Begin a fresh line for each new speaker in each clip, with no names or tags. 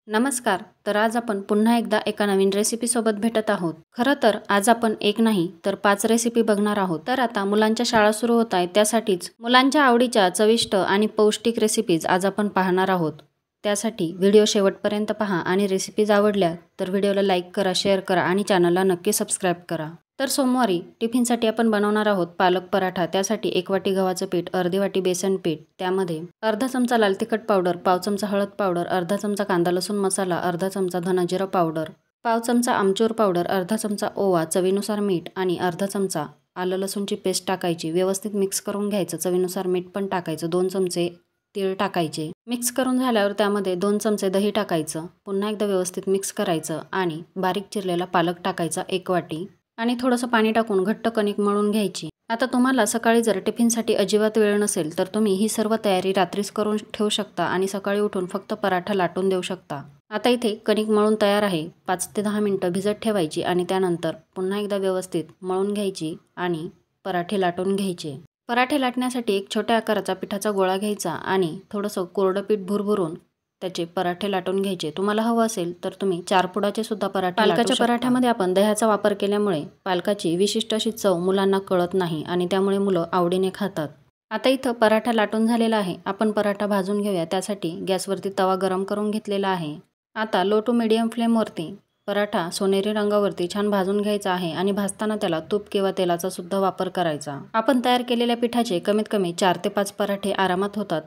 नमस्कार. तर आज आपण पुन्हा एकदा एका नवीन रेसिपीसोबत भेटत आहोत. खरं तर आज आपण एक नाही तर 5 रेसिपी बघणार आहोत. तर आता मुलांच्या शाळा सुरू होत आहेत, त्यासाठीच मुलांच्या आवडीच्या चविष्ट आणि पौष्टिक रेसिपीज आज आपण पाहणार आहोत. त्यासाठी व्हिडिओ शेवटपर्यंत पहा आणि रेसिपीज आवडल्या तर व्हिडिओला लाईक करा, शेअर करा आणि चॅनलला नक्की सबस्क्राईब करा. तर सोमवारी टिफिनसाठी आपण बनवणार आहोत पालक पराठा. त्यासाठी 1 वाटी गव्हाचं पीठ, अर्धी वाटी बेसन पीठ, त्यामध्ये अर्धा चमचा लाल तिखट पावडर, पाव चमचा हळद पावडर, अर्धा चमचा कांदा लसूण मसाला, अर्धा चमचा धना जिरा पावडर, पाव चमचा आमचूर पावडर, अर्धा चमचा ओवा, चवीनुसार मीठ आणि अर्धा चमचा आलं लसूणची पेस्ट टाकायची. व्यवस्थित मिक्स करून घ्यायचं. चवीनुसार मीठ पण टाकायचं. 2 चमचे तीळ टाकायचे. मिक्स करून झाल्यावर त्यामध्ये 2 चमचे दही टाकायचं. पुन्हा एकदा व्यवस्थित मिक्स करायचं आणि बारीक चिरलेला पालक टाकायचा 1 वाटी आणि थोडंसं पाणी टाकून घट्ट कणिक मळून घ्यायची. आता तुम्हाला सकाळी जर टिफिनसाठी अजिबात वेळ नसेल तर तुम्ही ही सर्व तयारी रात्रीच करून ठेवू शकता आणि सकाळी उठून फक्त पराठा लाटून देऊ शकता. आता इथे कणिक मळून तयार आहे. 5 ते 10 मिनिटं भिजत ठेवायची आणि त्यानंतर पुन्हा एकदा व्यवस्थित मळून घ्यायची आणि पराठे लाटून घ्यायचे. पराठे लाटण्यासाठी एक छोट्या आकाराचा पिठाचा गोळा घ्यायचा आणि थोडंसं कोरडं पीठ भुरभुरून त्याचे पराठे लाटून घ्यायचे. तुम्हाला हवं असेल तर तुम्ही 4 पुडाचे सुद्धा पराठे. पालकाच्या पराठ्यामध्ये आपण दह्याचा वापर केल्यामुळे पालकाची विशिष्ट अशी चव मुलांना कळत नाही आणि त्यामुळे मुलं आवडीने खातात. आता इथं पराठा लाटून झालेला आहे. आपण पराठा भाजून घेऊया. त्यासाठी गॅसवरती तवा गरम करून घेतलेला आहे. आता लो टू मीडियम फ्लेमवरती पराठा सोनेरी रंगावरती छान भाजून घ्यायचा आहे आणि भाजताना त्याला तूप किंवा तेलाचा सुद्धा वापर करायचा. आपण तयार केलेल्या पिठाचे कमीत कमी 4 ते 5 पराठे आरामात होतात.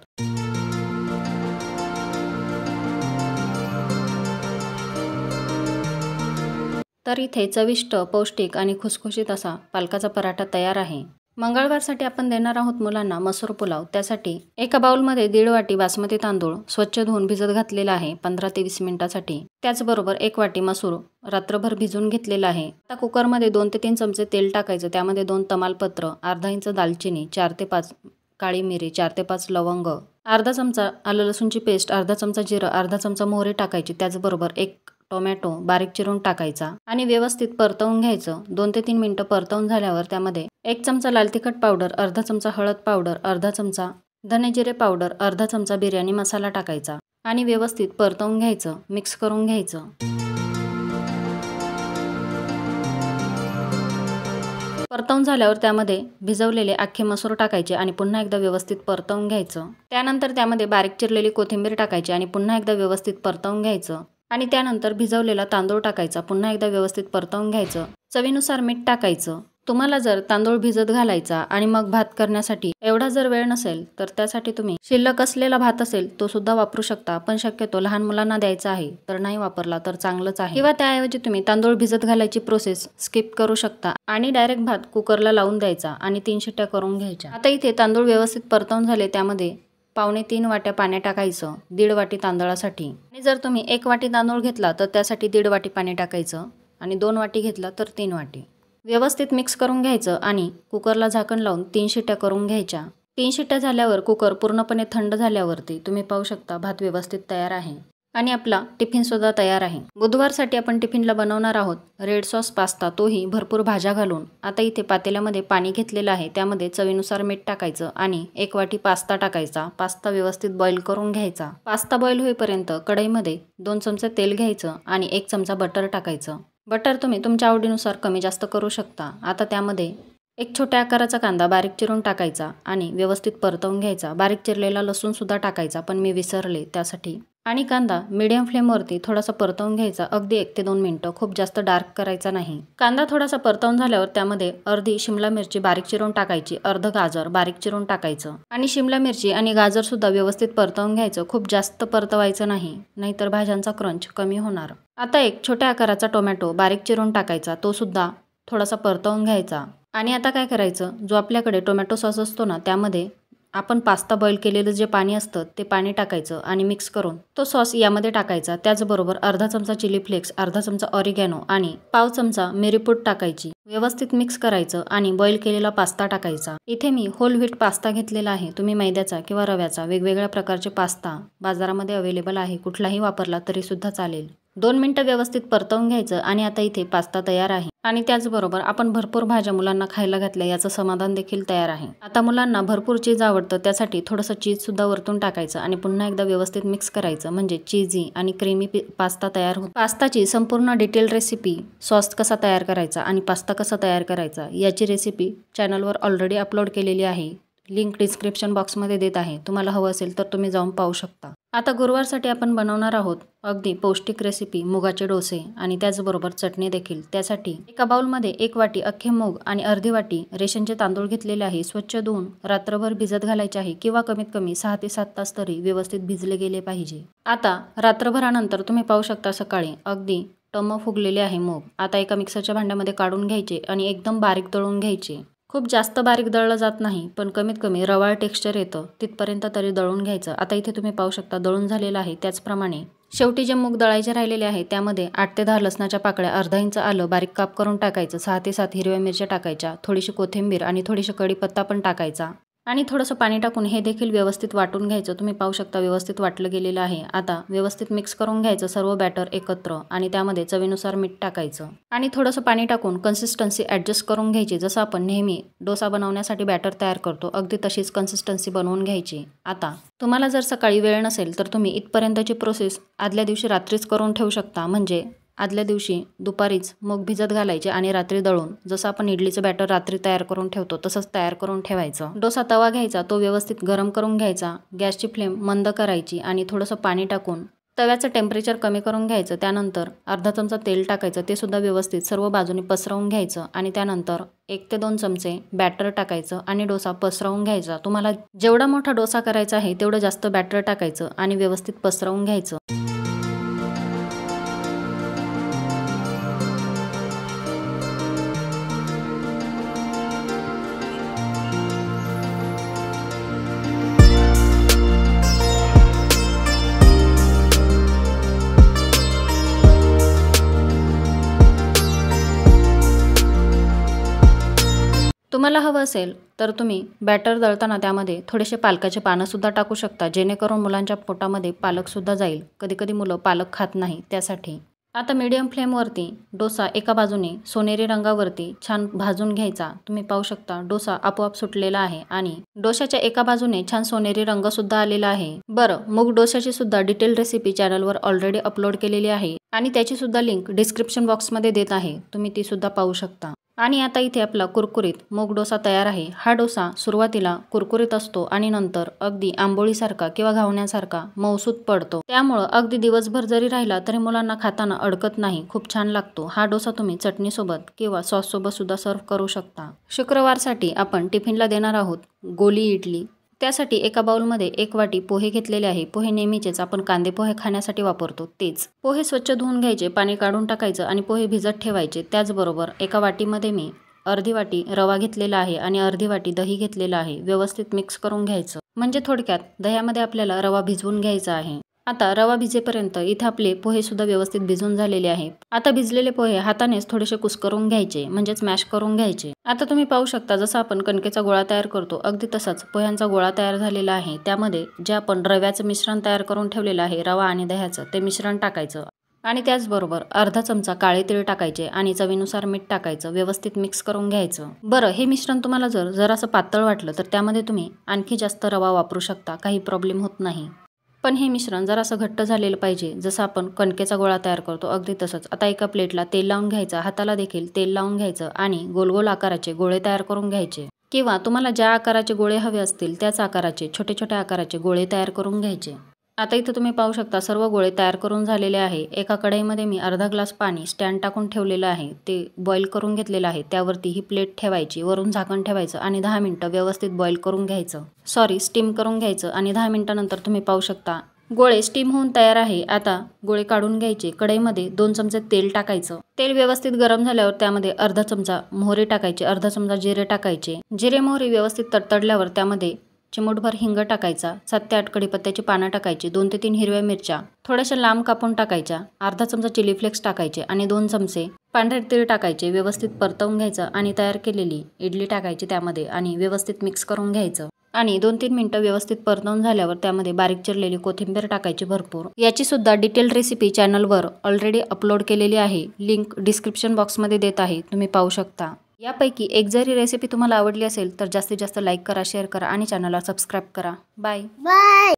तर इथे चविष्ट, पौष्टिक आणि खुसखुशीत असा पालकाचा पराठा तयार आहे. मंगळवारसाठी आपण देणार आहोत मुलांना मसूर पुलाव. त्यासाठी एका बाउलमध्ये 1.5 वाटी बासमती तांदूळ स्वच्छ धुवून भिजत घातलेला आहे 15 ते 20 मिनिटासाठी. त्याचबरोबर 1 वाटी मसूर रात्रभर भिजून घेतलेला आहे. आता कुकरमध्ये 2 ते 3 चमचे तेल टाकायचं. त्यामध्ये 2 तमालपत्र, अर्धा इंच दालचिनी, 4 ते 5 काळी मिरी, 4 ते 5 लवंग, अर्धा चमचा आलं लसूणची पेस्ट, अर्धा चमचा जिरं, अर्धा चमचा मोहरी टाकायची. त्याचबरोबर 1 टोमॅटो बारीक चिरून टाकायचा आणि व्यवस्थित परतवून घ्यायचं. 2 ते 3 मिनिटं परतवून झाल्यावर त्यामध्ये 1 चमचा लाल तिखट पावडर, अर्धा चमचा हळद पावडर, अर्धा चमचा धने जिरे पावडर, अर्धा चमचा बिर्याणी मसाला टाकायचा आणि व्यवस्थित परतवून घ्यायचं. मिक्स करून घ्यायचं. परतवून झाल्यावर त्यामध्ये भिजवलेले अख्खे मसूर टाकायचे आणि पुन्हा एकदा व्यवस्थित परतवून घ्यायचं. त्यानंतर त्यामध्ये बारीक चिरलेली कोथिंबीर टाकायची आणि पुन्हा एकदा व्यवस्थित परतवून घ्यायचं आणि त्यानंतर भिजवलेला तांदूळ टाकायचा. पुन्हा एकदा व्यवस्थित परतवून घ्यायचं. चवीनुसार मीठ टाकायचं. तुम्हाला जर तांदूळ भिजत घालायचा आणि मग भात करण्यासाठी एवढा जर वेळ नसेल तर त्यासाठी तुम्ही शिल्लक असलेला भात असेल तो सुद्धा वापरू शकता. पण शक्यतो लहान मुलांना द्यायचा आहे तर नाही वापरला तर चांगलंच आहे. किंवा त्याऐवजी तुम्ही तांदूळ भिजत घालायची प्रोसेस स्किप करू शकता आणि डायरेक्ट भात कुकरला लावून द्यायचा आणि 3 शिट्ट्या करून घ्यायच्या. आता इथे तांदूळ व्यवस्थित परतवून झाले. त्यामध्ये 2.25 वाट्या पाणी टाकायचं 1.5 वाटी तांदळासाठी. आणि जर तुम्ही 1 वाटी तांदूळ घेतला तर त्यासाठी 1.5 वाटी पाणी टाकायचं आणि 2 वाटी घेतला तर 3 वाटी. व्यवस्थित मिक्स करून घ्यायचं आणि कुकरला झाकण लावून 3 शिट्ट्या करून घ्यायच्या. 3 शिट्ट्या झाल्यावर कुकर पूर्णपणे थंड झाल्यावरती तुम्ही पाहू शकता भात व्यवस्थित तयार आहे आणि आपला टिफिन सुद्धा तयार आहे. बुधवारसाठी आपण टिफिनला बनवणार आहोत रेड सॉस पास्ता, तोही भरपूर भाज्या घालून. आता इथे पातेल्यामध्ये पाणी घेतलेलं आहे. त्यामध्ये चवीनुसार मीठ टाकायचं आणि 1 वाटी पास्ता टाकायचा. पास्ता व्यवस्थित बॉईल करून घ्यायचा. पास्ता बॉईल होईपर्यंत कढईमध्ये 2 चमचे तेल घ्यायचं आणि 1 चमचा बटर टाकायचं. बटर तुम्ही तुमच्या आवडीनुसार कमी जास्त करू शकता. आता त्यामध्ये 1 छोट्या आकाराचा कांदा बारीक चिरून टाकायचा आणि व्यवस्थित परतवून घ्यायचा. बारीक चिरलेला लसूण सुद्धा टाकायचा पण मी विसरले त्यासाठी. आणि कांदा मीडियम फ्लेमवरती थोडासा परतवून घ्यायचा. अगदी 1 ते 2 मिनिटं, खूप जास्त डार्क करायचा नाही. कांदा थोडासा परतवून झाल्यावर त्यामध्ये अर्धी शिमला मिरची बारीक चिरून टाकायची, अर्ध गाजर बारीक चिरून टाकायचं आणि शिमला मिरची आणि गाजर सुद्धा व्यवस्थित परतवून घ्यायचं. खूप जास्त परतवायचं नाही, नाहीतर भाज्यांचा क्रंच कमी होणार. आता 1 छोट्या आकाराचा टोमॅटो बारीक चिरून टाकायचा. तो सुद्धा थोडासा परतवून घ्यायचा. आणि आता काय करायचं, जो आपल्याकडे टोमॅटो सॉस असतो ना त्यामध्ये आपण पास्ता बॉईल केलेलं जे पाणी असतं ते पाणी टाकायचं आणि मिक्स करून तो सॉस यामध्ये टाकायचा. त्याचबरोबर अर्धा चमचा चिली फ्लेक्स, अर्धा चमचा ऑरिगॅनो आणि पाव चमचा मिरीपूड टाकायची. व्यवस्थित मिक्स करायचं आणि बॉईल केलेला पास्ता टाकायचा. इथे मी होल व्हीट पास्ता घेतलेला आहे. तुम्ही मैद्याचा किंवा रव्याचा वेगवेगळ्या प्रकारचे पास्ता बाजारामध्ये अवेलेबल आहे. कुठलाही वापरला तरी सुद्धा चालेल. 2 मिनिटं व्यवस्थित परतवून घ्यायचं आणि आता इथे पास्ता तयार आहे. आणि त्याचबरोबर आपण भरपूर भाज्या मुलांना खायला घातल्या याचं समाधान देखील तयार आहे। आता मुलांना भरपूर चीज आवडतं, त्यासाठी थोडंसं चीजसुद्धा वरतून टाकायचं आणि पुन्हा एकदा व्यवस्थित मिक्स करायचं, म्हणजे चीजी आणि क्रीमी पास्ता तयार होतो। पास्ताची संपूर्ण डिटेल रेसिपी, सॉस कसा तयार करायचा आणि पास्ता कसा तयार करायचा याची रेसिपी चॅनलवर ऑलरेडी अपलोड केलेली आहे। लिंक डिस्क्रिप्शन बॉक्समध्ये देत आहे, तुम्हाला हवं असेल तर तुम्ही जाऊन पाहू शकता। आता गुरुवारसाठी आपण बनवणार आहोत अगदी पौष्टिक रेसिपी मुगाचे डोसे आणि त्याचबरोबर चटणी देखील। त्यासाठी एका बाउलमध्ये 1 वाटी अख्खे मूग आणि अर्धी वाटी रेशनचे तांदूळ घेतलेले आहे। स्वच्छ धुवून रात्रभर भिजत घालायचे आहे किंवा कमीत कमी 6 ते 7 तास तरी व्यवस्थित भिजले गेले पाहिजे। आता रात्रभरानंतर तुम्ही पाहू शकता सकाळी अगदी टम्म फुगलेले आहे मूग। आता एका मिक्सरच्या भांड्यामध्ये काढून घ्यायचे आणि एकदम बारीक दळून घ्यायचे। खूप जास्त बारीक दळलं जात नाही, पण कमीत कमी रवाळ टेक्स्चर येतं तिथपर्यंत तरी दळून घ्यायचं। आता इथे तुम्ही पाहू शकता दळून झालेलं आहे। त्याचप्रमाणे शेवटी जे मूग दळायचे राहिलेले आहे त्यामध्ये 8 ते 10 लसणाच्या पाकळ्या, अर्धा इंच आलं बारीक काप करून टाकायचं, 6 ते 7 हिरव्या मिरच्या टाकायच्या, थोडीशी कोथिंबीर आणि थोडीशी कढीपत्ता पण टाकायचा आणि थोडंसं पाणी टाकून हे देखील व्यवस्थित वाटून घ्यायचं। तुम्ही पाहू शकता व्यवस्थित वाटलं गेलेलं आहे। आता व्यवस्थित मिक्स करून घ्यायचं सर्व बॅटर एकत्र आणि त्यामध्ये चवीनुसार मीठ टाकायचं आणि थोडंसं पाणी टाकून कन्सिस्टन्सी ॲडजस्ट करून घ्यायची। जसं आपण नेहमी डोसा बनवण्यासाठी बॅटर तयार करतो अगदी तशीच कन्सिस्टन्सी बनवून घ्यायची। आता तुम्हाला जर सकाळी वेळ नसेल तर तुम्ही इथपर्यंतची प्रोसेस आदल्या दिवशी रात्रीच करून ठेवू शकता, म्हणजे आदल्या दिवशी दुपारीच मूग भिजत घालायचे आणि रात्री दळून जसं आपण इडलीचं बॅटर रात्री तयार करून ठेवतो तसंच तयार करून ठेवायचं। डोसा तवा घ्यायचा, तो व्यवस्थित गरम करून घ्यायचा, गॅसची फ्लेम मंद करायची आणि थोडंसं पाणी टाकून तव्याचं टेम्परेचर कमी करून घ्यायचं। त्यानंतर अर्धा चमचा तेल टाकायचं, ते सुद्धा व्यवस्थित सर्व बाजूनी पसरवून घ्यायचं आणि त्यानंतर 1 ते 2 चमचे बॅटर टाकायचं आणि डोसा पसरवून घ्यायचा। तुम्हाला जेवढा मोठा डोसा करायचा आहे तेवढं जास्त बॅटर टाकायचं आणि व्यवस्थित पसरवून घ्यायचं। तुम्हाला हवं असेल तर तुम्ही बॅटर दळताना त्यामध्ये थोडेसे पालकाचे पानंसुद्धा टाकू शकता, जेणेकरून मुलांच्या पोटामध्ये पालकसुद्धा जाईल। कधीकधी मुलं पालक खात नाही, त्यासाठी। आता मीडियम फ्लेमवरती डोसा एका बाजूने सोनेरी रंगावरती छान भाजून घ्यायचा। तुम्ही पाहू शकता डोसा आपोआप सुटलेला आहे आणि डोशाच्या एका बाजूने छान सोनेरी रंगसुद्धा आलेला आहे। बरं, मूग डोशाची सुद्धा डिटेल रेसिपी चॅनलवर ऑलरेडी अपलोड केलेली आहे आणि त्याची सुद्धा लिंक डिस्क्रिप्शन बॉक्समध्ये देत आहे, तुम्ही ती सुद्धा पाहू शकता। आणि आता इथे आपला कुरकुरीत मूग डोसा तयार आहे। हा डोसा सुरुवातीला कुरकुरीत असतो आणि नंतर अगदी आंबोळीसारखा किंवा घावण्यासारखा मऊसूत पडतो, त्यामुळं अगदी दिवसभर जरी राहिला तरी मुलांना खाताना अडकत नाही, खूप छान लागतो। हा डोसा तुम्ही चटणीसोबत किंवा सॉससोबत सुद्धा सर्व करू शकता। शुक्रवारसाठी आपण टिफिनला देणार आहोत गोली इडली। त्यासाठी एका बाउलमध्ये 1 वाटी पोहे घेतलेले आहे। पोहे नेहमीचेच आपण कांदे पोहे खाण्यासाठी वापरतो तेच। पोहे स्वच्छ धुवून घ्यायचे, पाणी काढून टाकायचं आणि पोहे भिजत ठेवायचे। त्याचबरोबर एका वाटीमध्ये मी अर्धी वाटी रवा घेतलेला आहे आणि अर्धी वाटी दही घेतलेलं आहे। व्यवस्थित मिक्स करून घ्यायचं, म्हणजे थोडक्यात दह्यामध्ये आपल्याला रवा भिजवून घ्यायचा आहे। आता रवा भिजेपर्यंत इथे आपले पोहे सुद्धा व्यवस्थित भिजून झालेले आहे। आता भिजलेले पोहे हातानेच थोडेसे कुस्करून घ्यायचे, म्हणजे स्मॅश करून घ्यायचे। आता तुम्ही पाहू शकता जसं आपण कणकेचा गोळा तयार करतो अगदी तसाच पोह्यांचा गोळा तयार झालेला आहे। त्यामध्ये जे आपण रव्याचं मिश्रण तयार करून ठेवलेलं आहे, रवा आणि दह्याचं, ते मिश्रण टाकायचं आणि त्याचबरोबर अर्धा चमचा काळे तीळ टाकायचे आणि चवीनुसार मीठ टाकायचं, व्यवस्थित मिक्स करून घ्यायचं। बरं, हे मिश्रण तुम्हाला जरासं पातळ वाटलं तर त्यामध्ये तुम्ही आणखी जास्त रवा वापरू शकता, काही प्रॉब्लेम होत नाही। पण हे मिश्रण जरासं घट्ट झालेलं पाहिजे, जसं आपण कणकेचा गोळा तयार करतो अगदी तसंच। आता एका प्लेटला तेल लावून घ्यायचं, हाताला देखील तेल लावून घ्यायचं आणि गोल गोल आकाराचे गोळे तयार करून घ्यायचे, किंवा तुम्हाला ज्या आकाराचे गोळे हवे असतील त्याच आकाराचे छोटे छोटे आकाराचे गोळे तयार करून घ्यायचे। आता इथे तुम्ही पाहू शकता सर्व गोळे तयार करून झालेले आहे। एका कढईमध्ये मी अर्धा ग्लास पाणी स्टँड टाकून ठेवलेलं आहे, ते बॉईल करून घेतलेलं आहे। त्यावरती ही प्लेट ठेवायची, वरून झाकण ठेवायचं आणि 10 मिनिटं व्यवस्थित बॉईल करून घ्यायचं, स्टीम करून घ्यायचं आणि 10 मिनिटानंतर तुम्ही पाहू शकता गोळे स्टीम होऊन तयार आहे। आता गोळे काढून घ्यायचे। कढईमध्ये 2 चमचे तेल टाकायचं। तेल व्यवस्थित गरम झाल्यावर त्यामध्ये अर्धा चमचा मोहरी टाकायची, अर्धा चमचा जिरे टाकायचे। जिरे मोहरी व्यवस्थित तडतडल्यावर त्यामध्ये चिमूटभर हिंग टाकायचा, 7 ते 8 कढीपत्त्याची पानं टाकायची, 2 ते 3 हिरव्या मिरच्या थोड्याशा लांब कापून टाकायच्या, अर्धा चमचा चिली फ्लेक्स टाकायचे आणि 2 चमचे पांढरे तीळ टाकायचे। व्यवस्थित परतवून घ्यायचं आणि तयार केलेली इडली टाकायची त्यामध्ये आणि व्यवस्थित मिक्स करून घ्यायचं। आणि 2-3 मिनिटं व्यवस्थित परतवून झाल्यावर त्यामध्ये बारीक चिरलेली कोथिंबीर टाकायची भरपूर। याची सुद्धा डिटेल रेसिपी चॅनलवर ऑलरेडी अपलोड केलेली आहे, लिंक डिस्क्रिप्शन बॉक्समध्ये देत आहे, तुम्ही पाहू शकता। यापैकी एक जरी रेसिपी तुम्हाला आवडली असेल तर जास्तीत जास्त लाईक करा, शेअर करा आणि चॅनलला सबस्क्राईब करा। बाय।